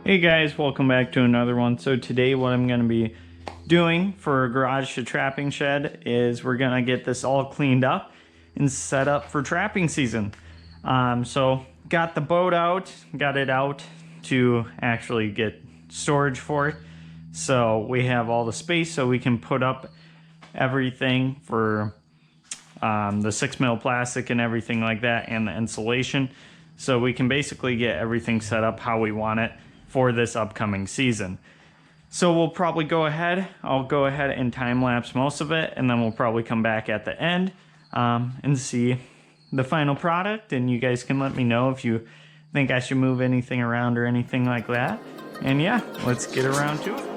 Hey guys, welcome back to another one. So today what I'm going to be doing for a garage to trapping shed is we're going to get this all cleaned up and set up for trapping season. So got the boat out, got it out to actually get storage for it. So we have all the space so we can put up everything for the 6mm plastic and everything like that, and the insulation. So we can basically get everything set up how we want it for this upcoming season. So we'll probably go ahead, I'll go ahead and time lapse most of it, and then we'll probably come back at the end and see the final product, and you guys can let me know if you think I should move anything around or anything like that. And yeah, let's get around to it.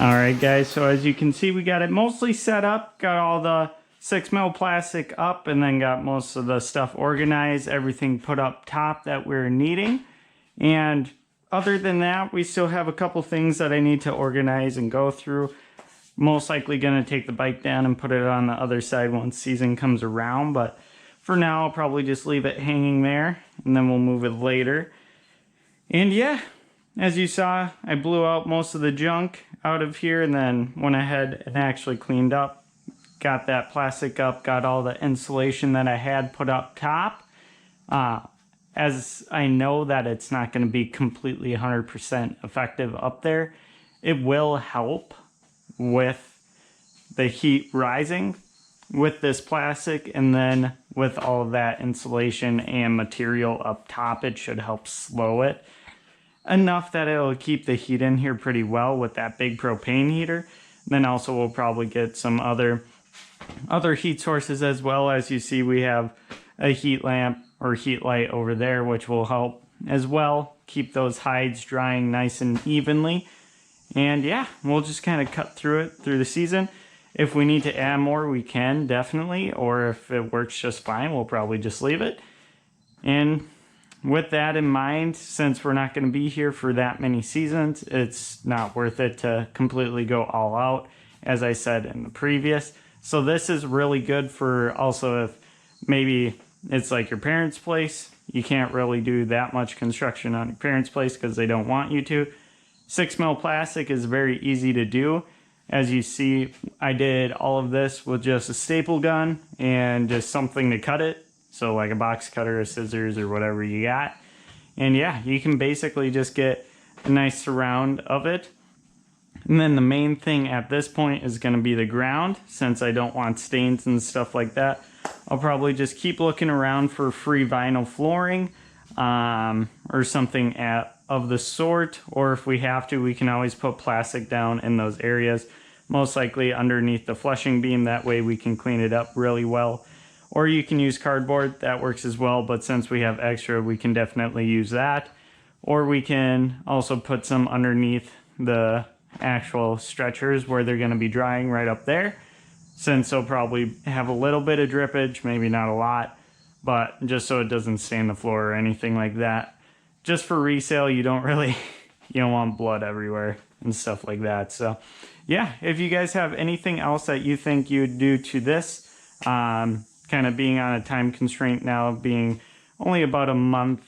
Alright guys, so as you can see, we got it mostly set up, got all the 6mm plastic up, and then got most of the stuff organized, everything put up top that we're needing. And other than that, we still have a couple things that I need to organize and go through. Most likely going to take the bike down and put it on the other side once season comes around, but for now I'll probably just leave it hanging there, and then we'll move it later. And yeah, as you saw, I blew out most of the junk out of here and then went ahead and actually cleaned up, got that plastic up, got all the insulation that I had put up top. As I know that it's not going to be completely 100% effective up there, it will help with the heat rising with this plastic, and then with all of that insulation and material up top, it should help slow it enough that it'll keep the heat in here pretty well with that big propane heater. Then also we'll probably get some other heat sources as well. As you see, we have a heat lamp or heat light over there, which will help as well keep those hides drying nice and evenly. And yeah, we'll just kind of cut through it through the season. If we need to add more, we can definitely, or if it works just fine, we'll probably just leave it. And with that in mind, since we're not going to be here for that many seasons, it's not worth it to completely go all out, as I said in the previous. So this is really good for also if maybe it's like your parents' place. You can't really do that much construction on your parents' place because they don't want you to. 6 mil plastic is very easy to do. As you see, I did all of this with just a staple gun and just something to cut it. So like a box cutter, or scissors, or whatever you got. And yeah, you can basically just get a nice surround of it. And then the main thing at this point is going to be the ground. Since I don't want stains and stuff like that, I'll probably just keep looking around for free vinyl flooring or something of the sort. Or if we have to, we can always put plastic down in those areas, most likely underneath the flushing beam. That way we can clean it up really well. Or you can use cardboard, that works as well, but since we have extra, we can definitely use that. Or we can also put some underneath the actual stretchers where they're going to be drying right up there, since they'll probably have a little bit of drippage, maybe not a lot, but just so it doesn't stain the floor or anything like that. Just for resale, you don't want blood everywhere and stuff like that. So yeah, if you guys have anything else that you think you would do to this, kind of being on a time constraint now, being only about a month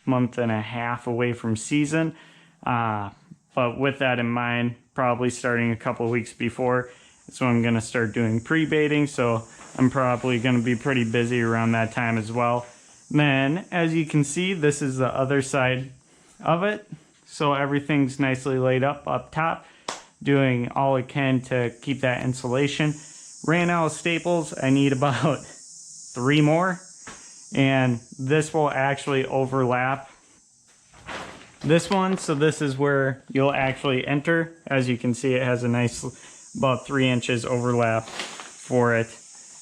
and a half away from season, but with that in mind, probably starting a couple of weeks before, so I'm going to start doing pre-baiting, so I'm probably going to be pretty busy around that time as well. Then, as you can see, this is the other side of it, so everything's nicely laid up top, doing all I can to keep that insulation. Ran out of staples. I need about 3 more, and this will actually overlap this one, so this is where you'll actually enter. As you can see, it has a nice about 3 inches overlap for it,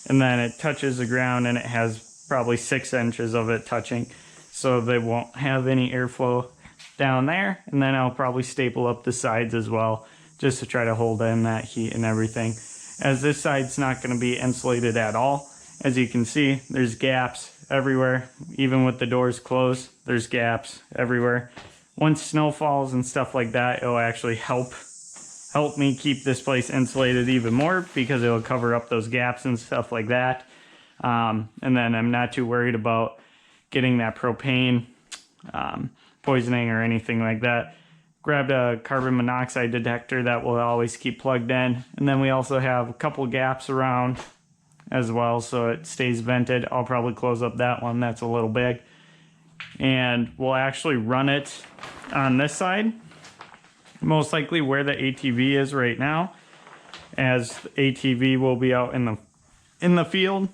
and then it touches the ground, and it has probably 6 inches of it touching, so they won't have any airflow down there. And then I'll probably staple up the sides as well, just to try to hold in that heat and everything, as this side's not going to be insulated at all. As you can see, there's gaps everywhere. Even with the doors closed, there's gaps everywhere. Once snow falls and stuff like that, it'll actually help me keep this place insulated even more, because it'll cover up those gaps and stuff like that. And then I'm not too worried about getting that propane poisoning or anything like that. Grabbed a carbon monoxide detector that will always keep plugged in. And then we also have a couple gaps around as well, so it stays vented. I'll probably close up that one, that's a little big. And we'll actually run it on this side, most likely where the ATV is right now, as the ATV will be out in the field.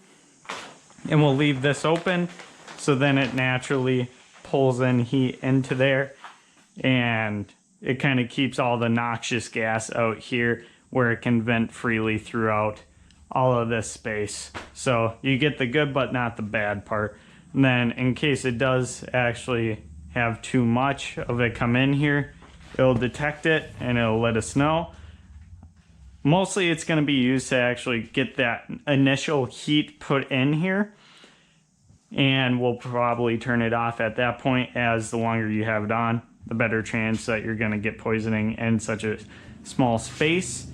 And we'll leave this open, so then it naturally pulls in heat into there, and it kind of keeps all the noxious gas out here where it can vent freely throughout all of this space. So you get the good but not the bad part. And then in case it does actually have too much of it come in here, it'll detect it and it'll let us know. Mostly it's going to be used to actually get that initial heat put in here, and we'll probably turn it off at that point, as the longer you have it on, the better chance that you're going to get poisoning in such a small space,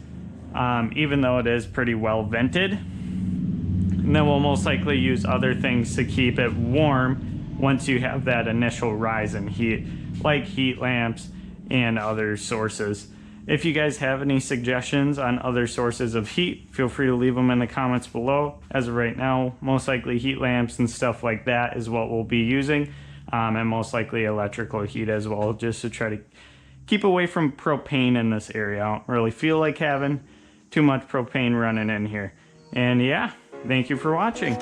even though it is pretty well vented. And then we'll most likely use other things to keep it warm once you have that initial rise in heat, like heat lamps and other sources. If you guys have any suggestions on other sources of heat, feel free to leave them in the comments below. As of right now, most likely heat lamps and stuff like that is what we'll be using, and most likely electrical heat as well, just to try to keep away from propane in this area. I don't really feel like having too much propane running in here. And yeah, thank you for watching.